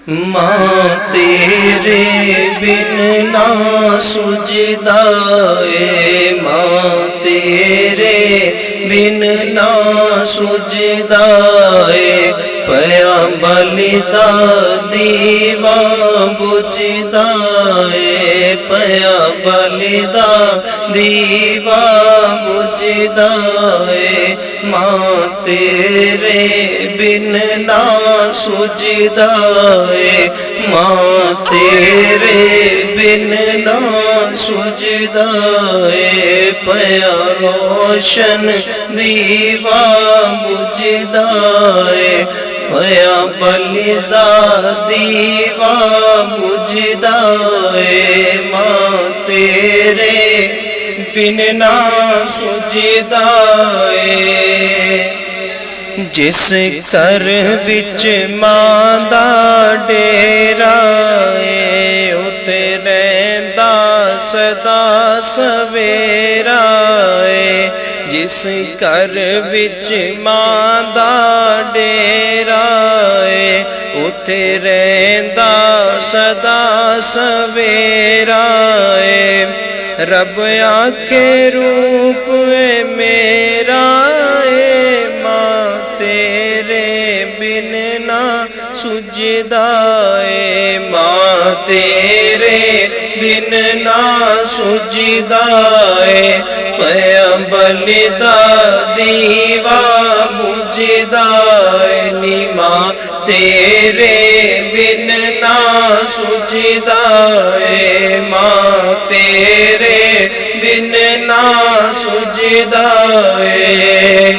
ماں تیرے بن نہ سجدہ ہے، ماں تیرے بن نہ سجدہ ہے، پیا بلدا دیوا بجدا ہے، پیا بلدا دیوا بجدا ہے، ماں تیرے بن نہ سجدہ ہے، ماں تیرے بن نہ سجدہ ہے، پیا روشن دیوا بجدا ہے، پیا بلدا دیوا بجدا ہے، ماں تیرے بن نہ سجدہ ہے۔ جس گھر وچ ماں دا ڈیرا ہے، اتے رہندا سدا سویرا ہے، جس گھر وچ ماں دا ڈیرا ہے، اتے رہندا سدا سویرا ہے، رب آکھے روپ ہے میرا ہے، ماں تیرے بن نہ سجدہ ہے، ماں تیرے بن نہ سجدہ ہے، پیا بلدا دیوا بجدا ہے، نی ماں تیرے بن نہ سجدہ ہے، ماں تیرے بن نہ سجدہ ہے۔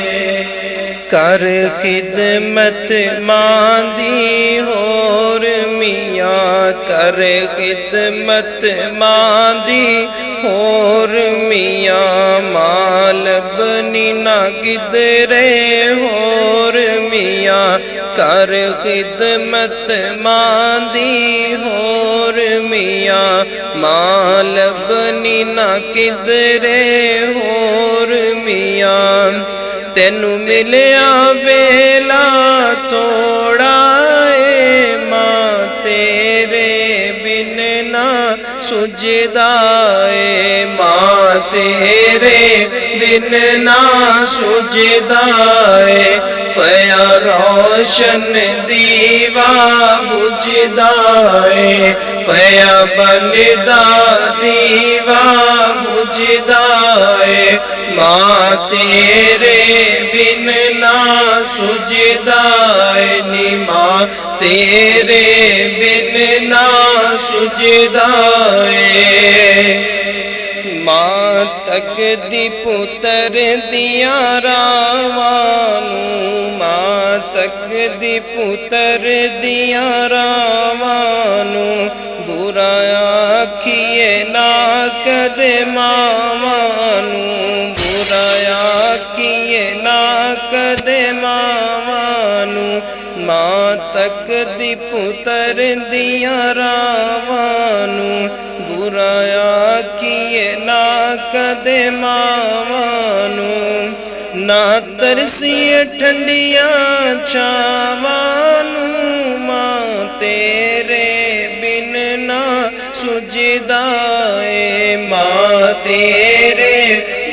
کر خدمت ماں دی ہور میاں، کر خدمت ماں دی ہور میاں، ماں لبنی نہ کدرے ہور میاں، کر خدمت ماں دی ہور میاں، ماں لبنی نہ کدرے ہور میاں، تینوں ملیا ویلا توڑا ہے، ماں تیرے بن نہ سجدہ ہے، ماں تیرے بن نہ سجدہ ہے، پیا روشن دیوا بجدا ہے، پیا بلدا دیوا بجدا ہے، ماں تیرے بن نہ سجدہ ہے، نی ماں تیرے بن نہ سجدہ ہے۔ ماں تک دی پتر دیاں راوانوں، ماں تک دی پتر دیاں راوانوں، برا آکھیے نہ کدے ماوانوں، برا آکھیے نہ کدے ماوانوں، ماں تک دی پتر دیاں راوانوں، برا آکھیے نہ کدے ماوانوں، نہ ترسیے ٹھنڈیاں چھاوانوں، ماں تیرے بن نہ سجدہ ہے، ماں تیرے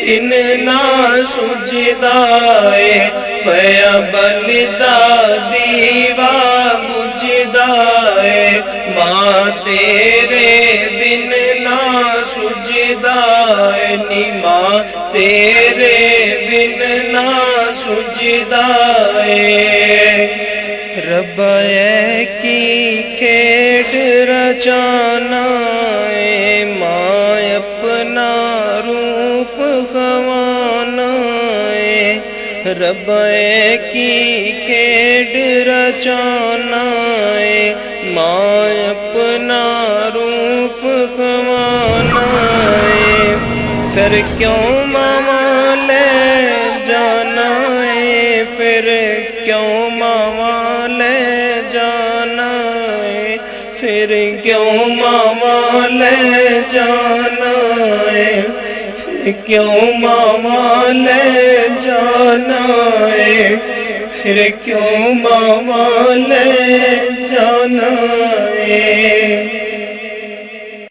بن نہ سجدہ ہے، پیا بلدا دیوا بجدا ہے، ماں تیرے بن نہ سجدہ ہے، نی ماں تیرے بن نہ سجدہ ہے۔ رب کی کھیڈ رچانا ہے، ماں اپنا روپ خوانا ہے، رب کی کھیڈ رچانا ہے، ماں اپنا روپ خوانا ہے، پھر کیوں ماما لے جانا ہے، پھر کیوں ماما لے جانا ہے، پھر کیوں ماما لے جانا ہے، پھر کیوں ماما لے جانا ہے، پھر کیوں ماما لے جانا ਏ